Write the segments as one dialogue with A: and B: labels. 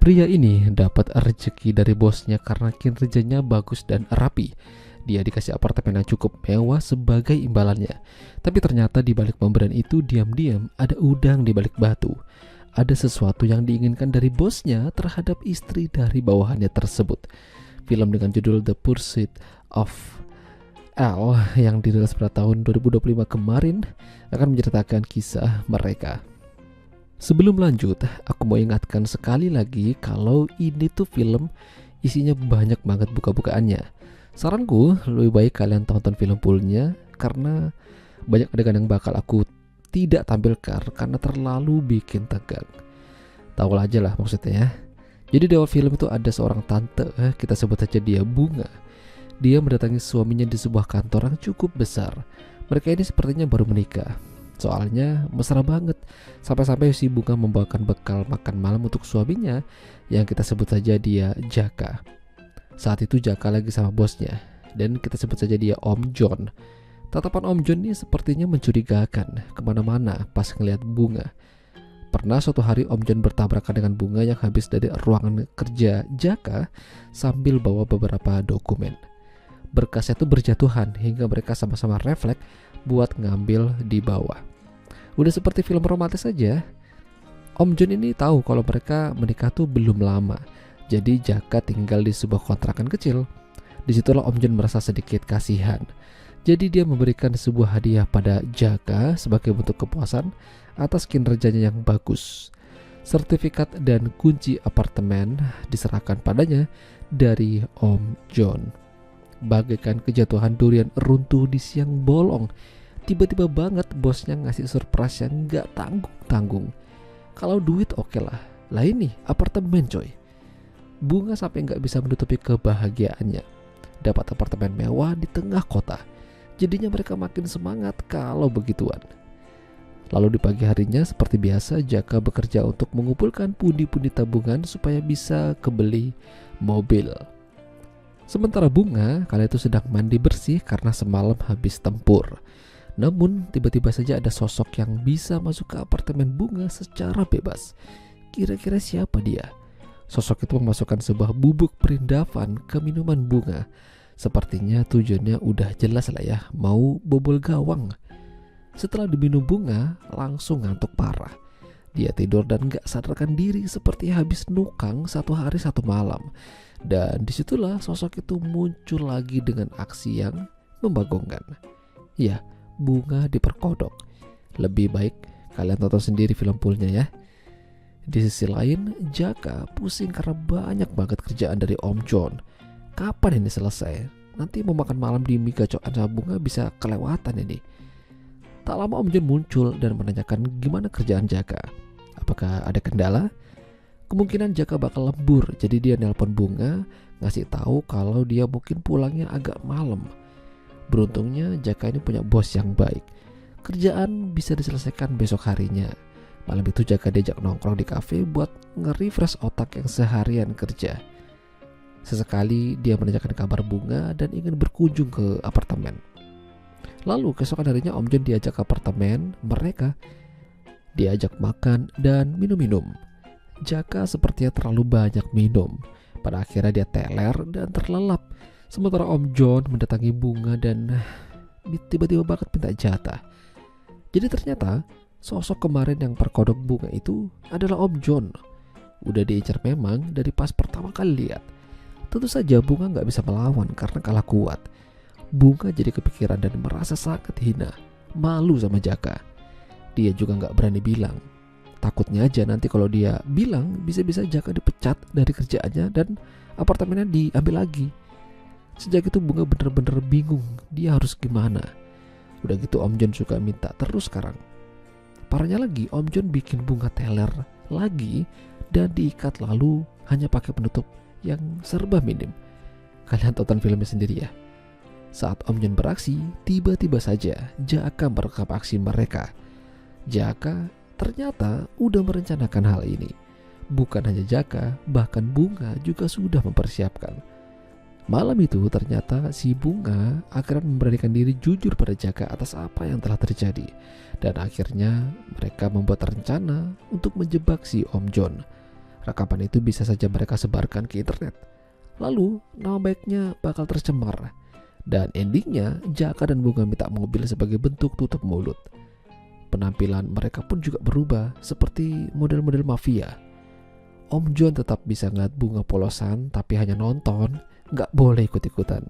A: Pria ini dapat rezeki dari bosnya karena kinerjanya bagus dan rapi. Dia dikasih apartemen yang cukup mewah sebagai imbalannya. Tapi ternyata di balik pemberian itu diam-diam ada udang di balik batu. Ada sesuatu yang diinginkan dari bosnya terhadap istri dari bawahannya tersebut. Film dengan judul The Pursuit of L yang dirilis pada tahun 2025 kemarin akan menceritakan kisah mereka. Sebelum lanjut, aku mau ingatkan sekali lagi kalau ini tuh film isinya banyak banget buka-bukaannya. Saranku lebih baik kalian tonton film fullnya karena banyak adegan yang bakal aku tidak tampilkan karena terlalu bikin tegang. Tahu aja lah maksudnya ya. Jadi di awal film itu ada seorang tante, kita sebut aja dia Bunga. Dia mendatangi suaminya di sebuah kantor yang cukup besar. Mereka ini sepertinya baru menikah. Soalnya mesra banget. Sampai-sampai si Bunga membawakan bekal makan malam untuk suaminya yang kita sebut saja dia Jaka. Saat itu Jaka lagi sama bosnya dan kita sebut saja dia Om John. Tatapan Om John ini sepertinya mencurigakan kemana-mana pas ngeliat Bunga. Pernah suatu hari Om John bertabrakan dengan Bunga yang habis dari ruangan kerja Jaka sambil bawa beberapa dokumen. Berkasnya itu berjatuhan hingga mereka sama-sama refleks buat ngambil di bawah. Udah seperti film romantis saja. Om John ini tahu kalau mereka menikah tuh belum lama. Jadi Jaka tinggal di sebuah kontrakan kecil. Disitulah Om John merasa sedikit kasihan. Jadi dia memberikan sebuah hadiah pada Jaka sebagai bentuk kepuasan atas kinerjanya yang bagus. Sertifikat dan kunci apartemen diserahkan padanya dari Om John. Bagaikan kejatuhan durian runtuh di siang bolong, tiba-tiba banget bosnya ngasih surprise yang gak tanggung-tanggung. Kalau duit oke lah ini apartemen coy. Bunga sampai gak bisa menutupi kebahagiaannya. Dapat apartemen mewah di tengah kota. Jadinya mereka makin semangat kalau begituan. Lalu di pagi harinya seperti biasa Jaka bekerja untuk mengumpulkan pundi-pundi tabungan supaya bisa kebeli mobil. Sementara Bunga kala itu sedang mandi bersih karena semalam habis tempur. Namun tiba-tiba saja ada sosok yang bisa masuk ke apartemen Bunga secara bebas. Kira-kira siapa dia? Sosok itu memasukkan sebuah bubuk perindavan ke minuman Bunga. Sepertinya tujuannya udah jelas lah ya, mau bobol gawang. Setelah diminum Bunga, langsung ngantuk parah. Dia tidur dan gak sadarkan diri seperti habis nukang 1 hari 1 malam. Dan disitulah sosok itu muncul lagi dengan aksi yang membagongkan. Ya, Bunga diperkodok. Lebih baik kalian tonton sendiri film fullnya ya. Di sisi lain, Jaka pusing karena banyak banget kerjaan dari Om John. Kapan ini selesai? Nanti mau makan malam di mie gacoan sama Bunga bisa kelewatan ini. Tak lama Om John muncul dan menanyakan gimana kerjaan Jaka. Apakah ada kendala? Kemungkinan Jaka bakal lembur, jadi dia nelpon Bunga ngasih tahu kalau dia mungkin pulangnya agak malam. Beruntungnya Jaka ini punya bos yang baik. Kerjaan bisa diselesaikan besok harinya. Malam itu Jaka diajak nongkrong di kafe buat nge-refresh otak yang seharian kerja. Sesekali dia menanyakan kabar Bunga dan ingin berkunjung ke apartemen. Lalu keesokan harinya Om John diajak ke apartemen mereka. Diajak makan dan minum-minum. Jaka sepertinya terlalu banyak minum. Pada akhirnya dia teler dan terlelap. Sementara Om John mendatangi Bunga dan tiba-tiba banget minta jatah. Jadi ternyata sosok kemarin yang perkodok Bunga itu adalah Om John. Udah diincar memang dari pas pertama kali lihat. Tentu saja Bunga gak bisa melawan karena kalah kuat. Bunga jadi kepikiran dan merasa sangat hina. Malu sama Jaka. Dia juga gak berani bilang. Takutnya aja nanti kalau dia bilang bisa-bisa Jaka dipecat dari kerjaannya dan apartemennya diambil lagi. Sejak itu Bunga bener-bener bingung dia harus gimana. Udah gitu Om John juga minta terus sekarang. Parahnya lagi Om John bikin Bunga teler lagi dan diikat lalu hanya pakai penutup yang serba minim. Kalian tonton filmnya sendiri ya. Saat Om John beraksi, tiba-tiba saja Jaka merekam aksi mereka. Jaka ternyata udah merencanakan hal ini. Bukan hanya Jaka, bahkan Bunga juga sudah mempersiapkan. Malam itu ternyata si Bunga akhirnya memberanikan diri jujur pada Jaka atas apa yang telah terjadi. Dan akhirnya mereka membuat rencana untuk menjebak si Om John. Rekaman itu bisa saja mereka sebarkan ke internet. Lalu nama baiknya bakal tercemar. Dan endingnya Jaka dan Bunga minta mobil sebagai bentuk tutup mulut. Penampilan mereka pun juga berubah seperti model-model mafia. Om John tetap bisa ngeliat Bunga polosan tapi hanya nonton, gak boleh ikut-ikutan.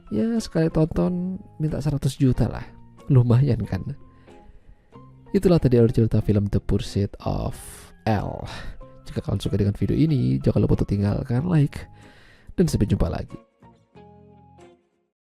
A: Ya sekali tonton minta 100 juta lah. Lumayan kan. Itulah tadi alur cerita film The Pursuit of Elle. Jika kalian suka dengan video ini, jangan lupa untuk tinggalkan like. Dan sampai jumpa lagi.